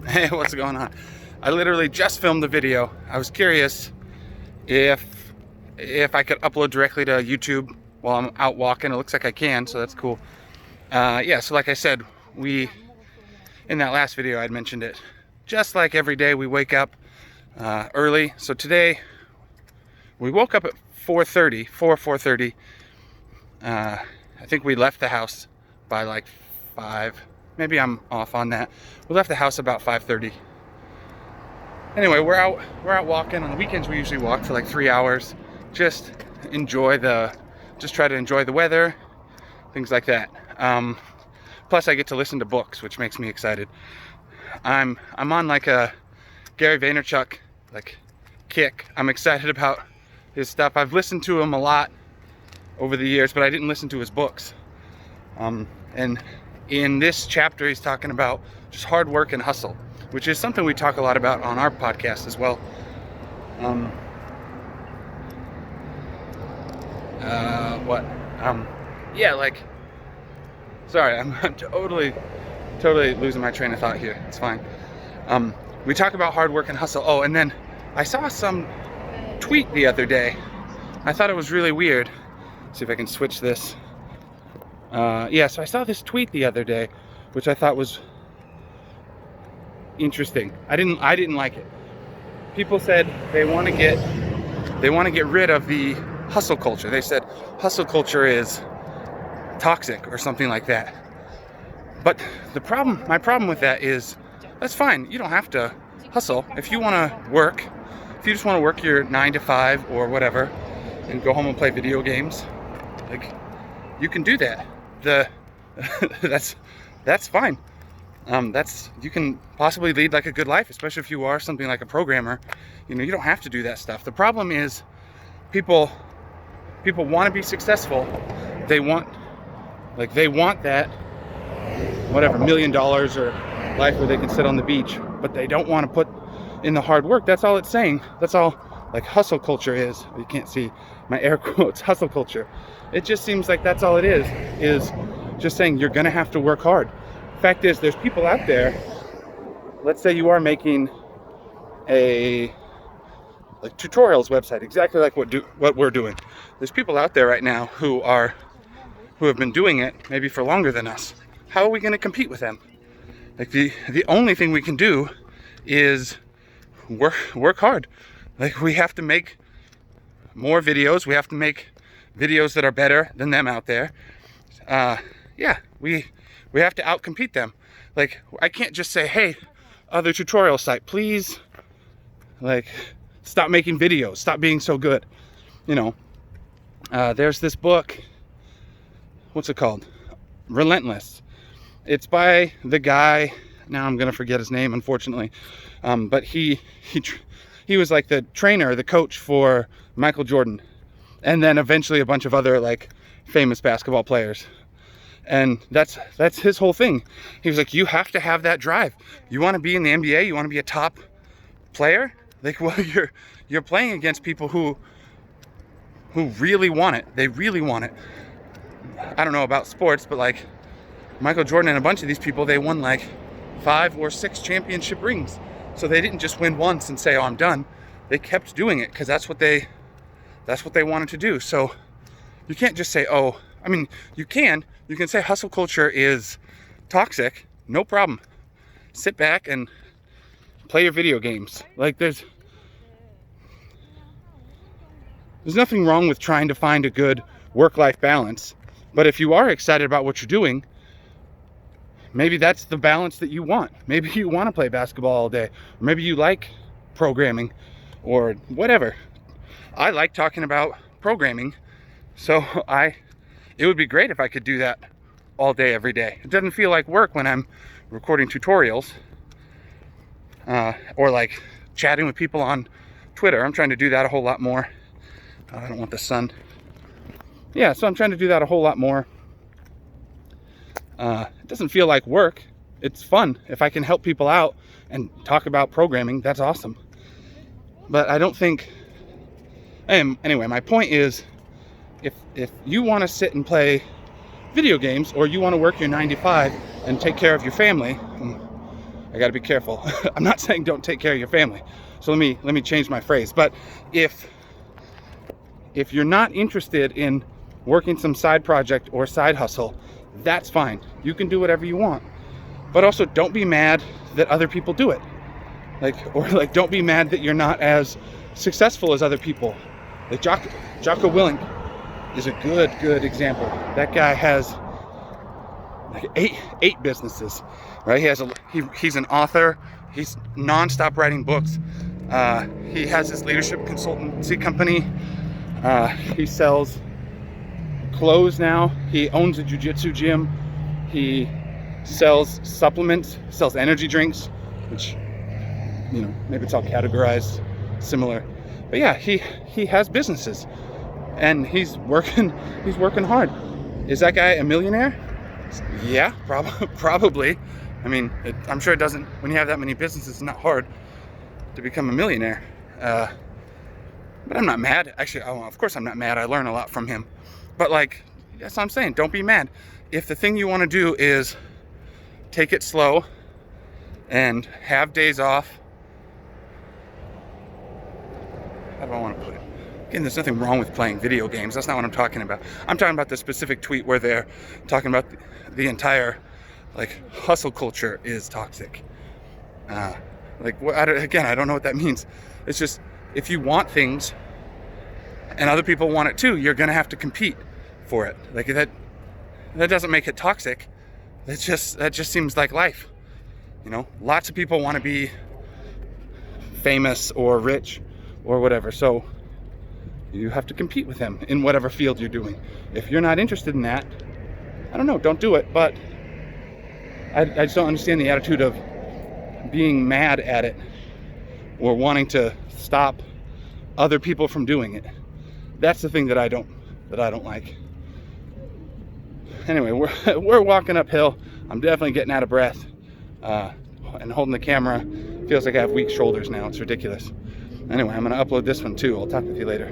Hey, what's going on? I literally just filmed the video. I was curious if I could upload directly to YouTube while I'm out walking. It looks like I can, so that's cool. Yeah, so like I said, in that last video I'd mentioned it. Just like every day, we wake up early. So today we woke up at 4:30. I think we left the house by like 5. Maybe I'm off on that. We left the house about 5:30. Anyway, we're out walking. On the weekends we usually walk for like 3 hours. Just try to enjoy the weather, things like that. Plus I get to listen to books, which makes me excited. I'm on like a Gary Vaynerchuk like kick. I'm excited about his stuff. I've listened to him a lot over the years, but I didn't listen to his books. And in this chapter, he's talking about just hard work and hustle, which is something we talk a lot about on our podcast as well. Yeah, like, sorry, I'm totally losing my train of thought here. It's fine. We talk about hard work and hustle. Oh, and then I saw some tweet the other day. I thought it was really weird. See if I can switch this. Yeah, so I saw this tweet the other day, which I thought was interesting. I didn't like it. People said they want to get rid of the hustle culture. They said hustle culture is toxic or something like that. But my problem with that is, that's fine. You don't have to hustle. If you want to work, if you just want to work your 9 to 5 or whatever and go home and play video games, like, you can do that. That's fine. You can possibly lead like a good life, especially if you are something like a programmer. You know, you don't have to do that stuff. The problem is people want to be successful. They want that whatever $1 million or life where they can sit on the beach, but they don't want to put in the hard work. That's all it's saying. That's all like hustle culture is. You can't see my air quotes, hustle culture. It just seems like that's all it is just saying you're gonna have to work hard. Fact is, there's people out there, let's say you are making a like tutorials website, exactly like what we're doing. There's people out there right now who have been doing it maybe for longer than us. How are we gonna compete with them? Like, the only thing we can do is work hard. Like, we have to make more videos. We have to make videos that are better than them out there. Yeah, we have to outcompete them. Like, I can't just say, hey, other tutorial site, please, like, stop making videos, stop being so good. You know, there's this book, what's it called? Relentless. It's by the guy, now I'm gonna forget his name, unfortunately, but he was like the trainer, the coach for Michael Jordan, and then eventually a bunch of other like famous basketball players. And that's his whole thing. He was like, you have to have that drive. You want to be in the NBA, you want to be a top player, like, well, you're playing against people who really want it. They really want it. I don't know about sports, but like Michael Jordan and a bunch of these people, they won like 5 or 6 championship rings. So they didn't just win once and say, oh, I'm done. They kept doing it because that's what they wanted to do. So you can't just say, oh, I mean, you can say hustle culture is toxic, no problem. Sit back and play your video games. Like, there's nothing wrong with trying to find a good work-life balance. But if you are excited about what you're doing, maybe that's the balance that you want. Maybe you want to play basketball all day. Or maybe you like programming or whatever. I like talking about programming, so it would be great if I could do that all day, every day. It doesn't feel like work when I'm recording tutorials or like chatting with people on Twitter. I'm trying to do that a whole lot more. I don't want the sun. Yeah, so I'm trying to do that a whole lot more. It doesn't feel like work. It's fun. If I can help people out and talk about programming, that's awesome. But I don't think... Anyway, my point is, if you want to sit and play video games, or you want to work your 9 to 5 and take care of your family I got to be careful. I'm not saying don't take care of your family. So let me change my phrase. But if you're not interested in working some side project or side hustle, that's fine. You can do whatever you want. But also don't be mad that other people do it. Like don't be mad that you're not as successful as other people. Like Jocko Willink is a good example. That guy has like eight businesses, right? He's an author. He's nonstop writing books. He has his leadership consultancy company. He sells clothes now. He owns a jiu-jitsu gym. He sells supplements, sells energy drinks, which, you know, maybe it's all categorized similar. But yeah, he has businesses and he's working hard. Is that guy a millionaire? Yeah, probably. I mean, I'm sure it doesn't, when you have that many businesses, it's not hard to become a millionaire. But I'm not mad. Actually, of course I'm not mad. I learn a lot from him. But like, that's what I'm saying. Don't be mad. If the thing you want to do is take it slow and have days off. How do I want to put it? Again, there's nothing wrong with playing video games. That's not what I'm talking about. I'm talking about the specific tweet where they're talking about the entire, like, hustle culture is toxic. Again, I don't know what that means. It's just, if you want things and other people want it too, you're going to have to compete for it. Like, that doesn't make it toxic. That just seems like life. You know, lots of people want to be famous or rich or whatever. So you have to compete with them in whatever field you're doing. If you're not interested in that, I don't know, don't do it. But I just don't understand the attitude of being mad at it or wanting to stop other people from doing it. That's the thing that I don't like. Anyway, we're walking uphill. I'm definitely getting out of breath, and holding the camera feels like I have weak shoulders now. It's ridiculous. Anyway, I'm gonna upload this one too. I'll talk with you later.